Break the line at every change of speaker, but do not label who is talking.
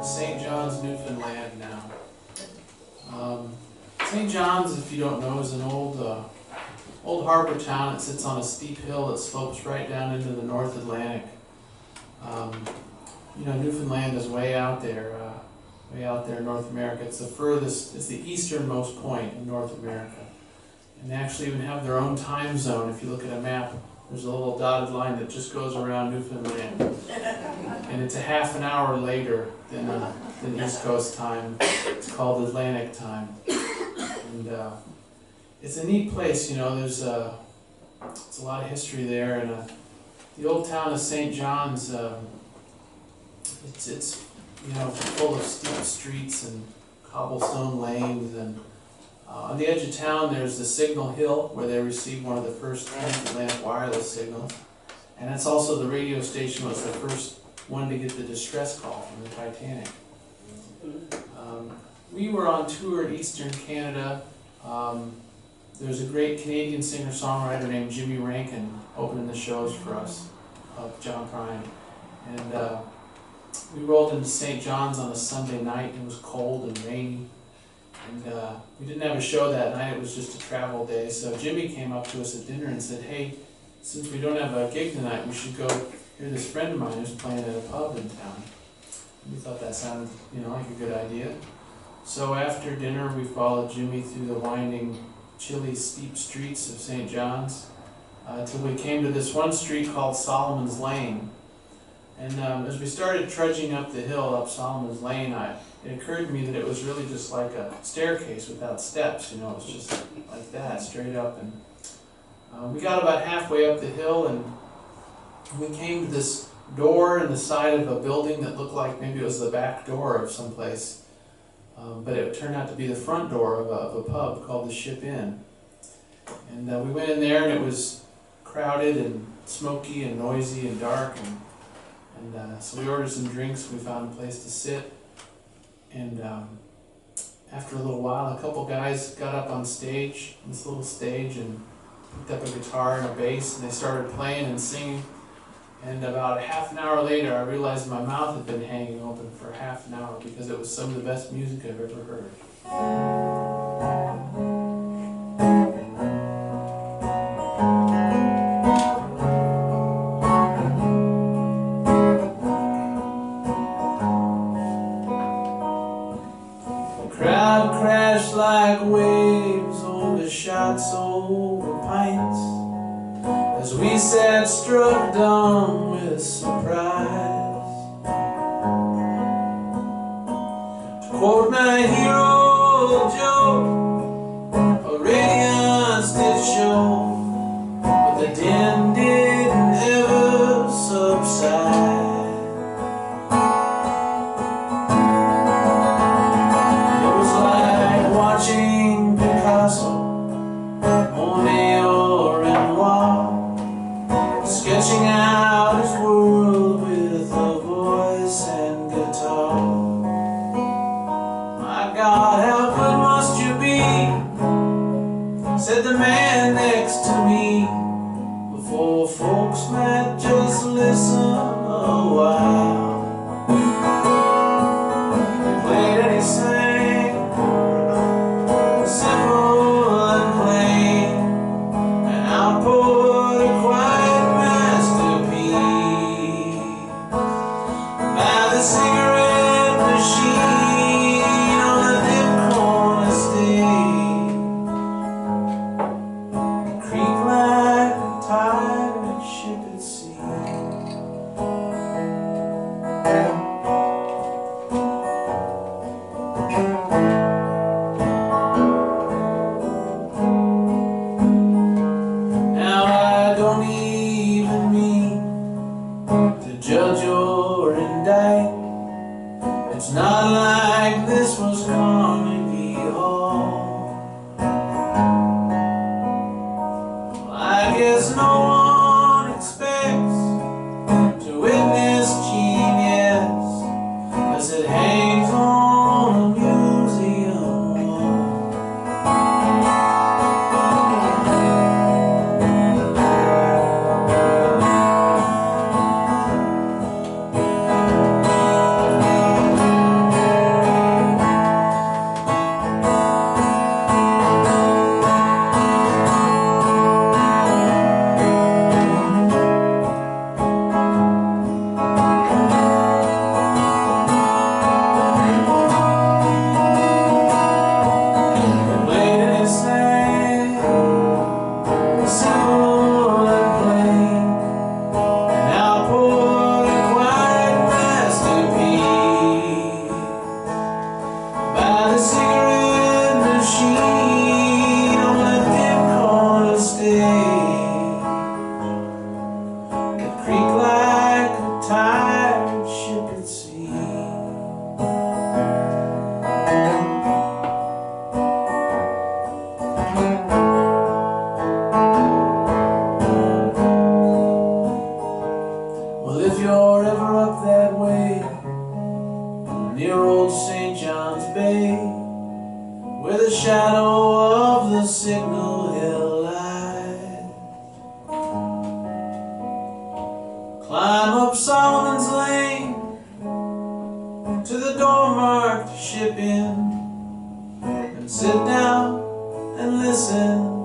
St. John's, Newfoundland now. St. John's, if you don't know, is an old harbor town. It sits on a steep hill that slopes right down into the North Atlantic. You know, Newfoundland is way out there in North America. It's the furthest, it's the easternmost point in North America. And they actually even have their own time zone. If you look at a map, there's a little dotted line that just goes around Newfoundland. And it's a half an hour later than East Coast time. It's called Atlantic time. And it's a neat place, you know. There's a lot of history there. And the old town of St. John's, it's you know, full of steep streets and cobblestone lanes. And on the edge of town, there's the Signal Hill, where they received one of the first transatlantic wireless signals. And that's also the radio station was the first one to get the distress call from the Titanic. We were on tour in Eastern Canada. There's a great Canadian singer-songwriter named Jimmy Rankin opening the shows for us, John Prine. And we rolled into St. John's on a Sunday night. It was cold and rainy. And we didn't have a show that night. It was just a travel day. So Jimmy came up to us at dinner and said, "Hey, since we don't have a gig tonight, we should go hear this friend of mine who's playing at a pub in town." And we thought that sounded, you know, like a good idea. So after dinner, we followed Jimmy through the winding, chilly, steep streets of St. John's until we came to this one street called Solomon's Lane. And as we started trudging up the hill, up Solomon's Lane, it occurred to me that it was really just like a staircase without steps. You know, it was just like that, straight up. And we got about halfway up the hill, and we came to this door in the side of a building that looked like maybe it was the back door of someplace. But it turned out to be the front door of a pub called the Ship Inn. And we went in there, and it was crowded and smoky and noisy and dark. And so we ordered some drinks. We found a place to sit. And after a little while, a couple guys got up on stage, this little stage, and picked up a guitar and a bass, and they started playing and singing. And about half an hour later, I realized my mouth had been hanging open for half an hour because it was some of the best music I've ever heard. The crowd crashed like waves over shots, over pints, as we sat struck dumb with surprise. To quote my hero Joe, a radiance did show, but the din didn't ever subside. It was like watching Picasso, sketching out his world with a voice and guitar. "My God, how good must you be," said the man next to me, "before folks might just listen a while." He played and he sang, simple and plain, and outpoured a quiet cigarette machine on a dim corner stage. Creak like a tired ship at sea. Now I don't even mean to judge or indict. It's not like this was Carnegie Hall. Well, I guess no one expects to witness genius as it hangs on a museum wall. near old St. John's Bay, where the shadow of the Signal Hill lies. Climb up Solomon's Lane to the door marked Ship Inn, and sit down and listen